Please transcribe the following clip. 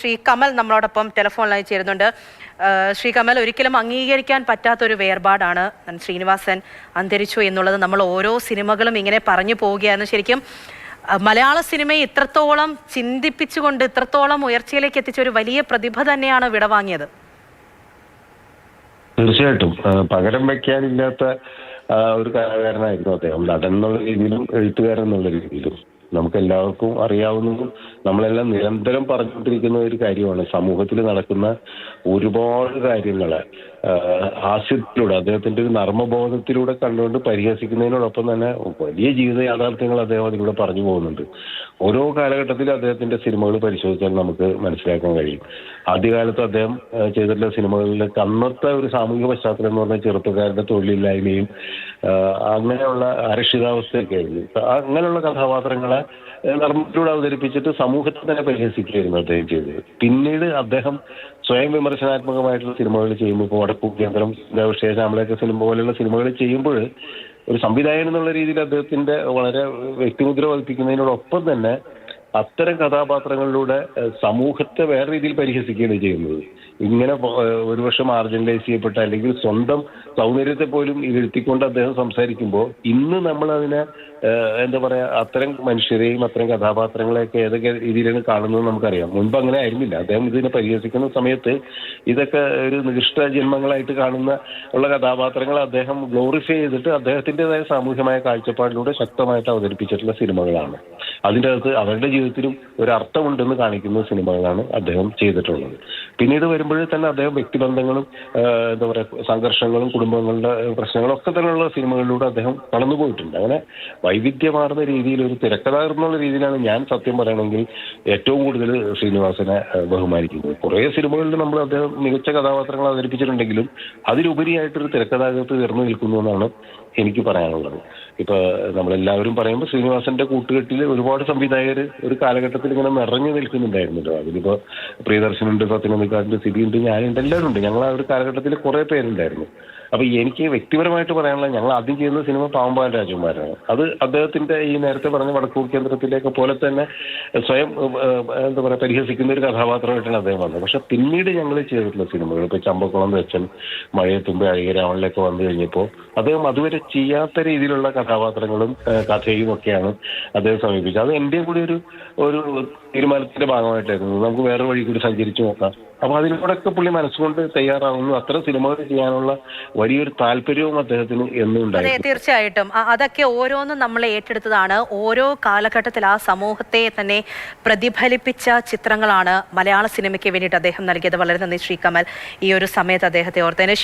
ശ്രീ കമൽ നമ്മളോടൊപ്പം ടെലിഫോണിലായി ചേരുന്നുണ്ട്. ശ്രീ കമൽ, ഒരിക്കലും അംഗീകരിക്കാൻ പറ്റാത്തൊരു വേർപാടാണ് ശ്രീനിവാസൻ അന്തരിച്ചു എന്നുള്ളത്. നമ്മൾ ഓരോ സിനിമകളും ഇങ്ങനെ പറഞ്ഞു പോവുകയാണ്. ശരിക്കും മലയാള സിനിമയെ ഇത്രത്തോളം ചിന്തിപ്പിച്ചുകൊണ്ട് ഇത്രത്തോളം ഉയർച്ചയിലേക്ക് എത്തിച്ച ഒരു വലിയ പ്രതിഭ തന്നെയാണ് വിടവാങ്ങിയത്. തീർച്ചയായിട്ടും പകരം വയ്ക്കാനില്ലാത്ത ഒരു കലാകാരനായിരുന്നു അദ്ദേഹം. നടൻ എന്നുള്ള രീതിയിലും എഴുത്തുകാരൻ എന്നുള്ള രീതിയിലും നമുക്ക് എല്ലാവർക്കും അറിയാവുന്നതും നമ്മളെല്ലാം നിരന്തരം പറഞ്ഞുകൊണ്ടിരിക്കുന്ന ഒരു കാര്യമാണ്. സമൂഹത്തിൽ നടക്കുന്ന ഒരുപാട് കാര്യങ്ങളെ ഹാസ്യത്തിലൂടെ, അദ്ദേഹത്തിന്റെ ഒരു നർമ്മബോധത്തിലൂടെ കണ്ടുകൊണ്ട് പരിഹസിക്കുന്നതിനോടൊപ്പം തന്നെ വലിയ ജീവിത യാഥാർത്ഥ്യങ്ങൾ അദ്ദേഹം അതിലൂടെ പറഞ്ഞു പോകുന്നുണ്ട്. ഓരോ കാലഘട്ടത്തിലും അദ്ദേഹത്തിന്റെ സിനിമകൾ പരിശോധിച്ചാൽ നമുക്ക് മനസ്സിലാക്കാൻ കഴിയും. ആദ്യകാലത്ത് അദ്ദേഹം ചെയ്തിട്ടുള്ള സിനിമകളിൽ അന്നത്തെ ഒരു സാമൂഹിക പശ്ചാത്തലം എന്ന് പറഞ്ഞാൽ ചെറുപ്പക്കാരുടെ തൊഴിലില്ലായ്മയും അങ്ങനെയുള്ള അരക്ഷിതാവസ്ഥയൊക്കെ ആയിരുന്നു. അങ്ങനെയുള്ള കഥാപാത്രങ്ങളെ നർമ്മത്തിലൂടെ അവതരിപ്പിച്ചിട്ട് സമൂഹത്തെ തന്നെ പരിഹസിക്കുകയായിരുന്നു അദ്ദേഹം ചെയ്തത്. പിന്നീട് അദ്ദേഹം സ്വയം വിമർശനാത്മകമായിട്ടുള്ള സിനിമകൾ ചെയ്യുമ്പോൾ, ഇപ്പോൾ വടക്കൂ കേന്ദ്രം, ശ്യാമളയൊക്കെ സിനിമ പോലെയുള്ള സിനിമകൾ ചെയ്യുമ്പോൾ ഒരു സംവിധായകൻ എന്നുള്ള രീതിയിൽ അദ്ദേഹത്തിന്റെ വളരെ വ്യക്തിമുദ്ര പതിപ്പിക്കുന്നതിനോടൊപ്പം തന്നെ അത്തരം കഥാപാത്രങ്ങളിലൂടെ സമൂഹത്തെ വേറെ രീതിയിൽ പരിഹസിക്കുകയാണ് ചെയ്യുന്നത്. ഇങ്ങനെ ഒരുപക്ഷെ മാർജിനലൈസ് ചെയ്യപ്പെട്ട അല്ലെങ്കിൽ സ്വന്തം സൗന്ദര്യത്തെ പോലും ഇരുത്തിക്കൊണ്ട് അദ്ദേഹം സംസാരിക്കുമ്പോൾ ഇന്ന് നമ്മൾ അതിനെ എന്താ പറയാ, അത്തരം മനുഷ്യരെയും അത്തരം കഥാപാത്രങ്ങളെയൊക്കെ ഏതൊക്കെ രീതിയിലാണ് കാണുന്നത് നമുക്കറിയാം. മുൻപ് അങ്ങനെ ആയിരുന്നില്ല. അദ്ദേഹം ഇതിനെ പരിഹസിക്കുന്ന സമയത്ത് ഇതൊക്കെ ഒരു നികൃഷ്ട ജന്മങ്ങളായിട്ട് കാണുന്ന ഉള്ള കഥാപാത്രങ്ങളെ അദ്ദേഹം ഗ്ലോറിഫൈ ചെയ്തിട്ട് അദ്ദേഹത്തിൻ്റെതായ സാമൂഹ്യമായ കാഴ്ചപ്പാടിലൂടെ ശക്തമായിട്ട് അവതരിപ്പിച്ചിട്ടുള്ള സിനിമകളാണ്. അതിൻ്റെ അകത്ത് അവരുടെ ജീവിതത്തിലും ഒരു അർത്ഥമുണ്ടെന്ന് കാണിക്കുന്ന സിനിമകളാണ് അദ്ദേഹം ചെയ്തിട്ടുള്ളത്. പിന്നീട് വരുമ്പോഴേ തന്നെ അദ്ദേഹം വ്യക്തിബന്ധങ്ങളും എന്താ പറയുക സംഘർഷങ്ങളും കുടുംബങ്ങളുടെ പ്രശ്നങ്ങളും ഒക്കെ തന്നെയുള്ള സിനിമകളിലൂടെ അദ്ദേഹം കടന്നുപോയിട്ടുണ്ട്. അങ്ങനെ വൈവിധ്യമാർന്ന രീതിയിൽ ഒരു തിരക്കഥാകൃത്ത് എന്നുള്ള രീതിയിലാണ് ഞാൻ സത്യം പറയണമെങ്കിൽ ഏറ്റവും കൂടുതൽ ശ്രീനിവാസനെ ബഹുമാനിക്കുന്നത്. കുറേ സിനിമകളിൽ നമ്മൾ അദ്ദേഹം മികച്ച കഥാപാത്രങ്ങൾ അവതരിപ്പിച്ചിട്ടുണ്ടെങ്കിലും അതിലുപരിയായിട്ടൊരു തിരക്കഥാകൃത്ത് ഉയർന്നു നിൽക്കുന്നു എന്നാണ് എനിക്ക് പറയാനുള്ളത്. ഇപ്പൊ നമ്മളെല്ലാവരും പറയുമ്പോൾ ശ്രീനിവാസന്റെ കൂട്ടുകെട്ടിൽ ഒരുപാട് സംവിധായകർ ഒരു കാലഘട്ടത്തിൽ ഇങ്ങനെ നിറഞ്ഞു നിൽക്കുന്നുണ്ടായിരുന്നല്ലോ. അതിലിപ്പോ പ്രിയദർശനുണ്ട്, സത്യനന്ദിക്കാടുണ്ട്, സിബിയുണ്ട്, ഞാനുണ്ട്, എല്ലാവരും ഉണ്ട്. ഞങ്ങൾ ആ ഒരു കാലഘട്ടത്തിൽ കുറെ പേരുണ്ടായിരുന്നു. അപ്പൊ എനിക്ക് വ്യക്തിപരമായിട്ട് പറയാനുള്ളത്, ഞങ്ങൾ ആദ്യം ചെയ്യുന്ന സിനിമ പാവമ്പാൻ രാജകുമാരനാണ്. അത് അദ്ദേഹത്തിന്റെ ഈ നേരത്തെ പറഞ്ഞ വടക്കൂർ കേന്ദ്രത്തിലേക്ക് പോലെ തന്നെ സ്വയം എന്താ പറയുക പരിഹസിക്കുന്ന ഒരു കഥാപാത്രമായിട്ടാണ് അദ്ദേഹം വന്നത്. പക്ഷെ പിന്നീട് ഞങ്ങൾ ചെയ്തിട്ടുള്ള സിനിമകൾ, ഇപ്പൊ ചമ്പക്കുളം വെച്ചൻ, മഴയത്തുമ്പ്, അഴകരാവണിലൊക്കെ വന്നു കഴിഞ്ഞപ്പോൾ അദ്ദേഹം അതുവരെ ചെയ്യാത്ത രീതിയിലുള്ള കഥാപാത്രങ്ങളും കഥയും ഒക്കെയാണ് അദ്ദേഹം സമീപിച്ചത്. അത് എന്റെയും കൂടി ഒരു തീരുമാനത്തിന്റെ ഭാഗമായിട്ടായിരുന്നു. നമുക്ക് വേറെ വഴി കൂടി സഞ്ചരിച്ചു നോക്കാം. അപ്പൊ അതിലൂടെയൊക്കെ പുള്ളി മനസ്സുകൊണ്ട് തയ്യാറാവുന്നു. അത്തരം സിനിമകൾ ചെയ്യാനുള്ള വലിയൊരു താല്പര്യവും അദ്ദേഹത്തിന് എന്നും ഉണ്ടായിരുന്നു. അതെ, തീർച്ചയായിട്ടും അതൊക്കെ ഓരോന്നും നമ്മൾ ഏറ്റെടുത്തതാണ്. ഓരോ കാലഘട്ടത്തിൽ ആ സമൂഹത്തെ തന്നെ പ്രതിഫലിപ്പിച്ച ചിത്രങ്ങളാണ് മലയാള സിനിമയ്ക്ക് വേണ്ടിയിട്ട് അദ്ദേഹം നൽകിയത്. വളരെ നന്ദി ശ്രീ കമൽ, ഈ ഒരു സമയത്ത് അദ്ദേഹത്തെ ഓർത്തതിന്.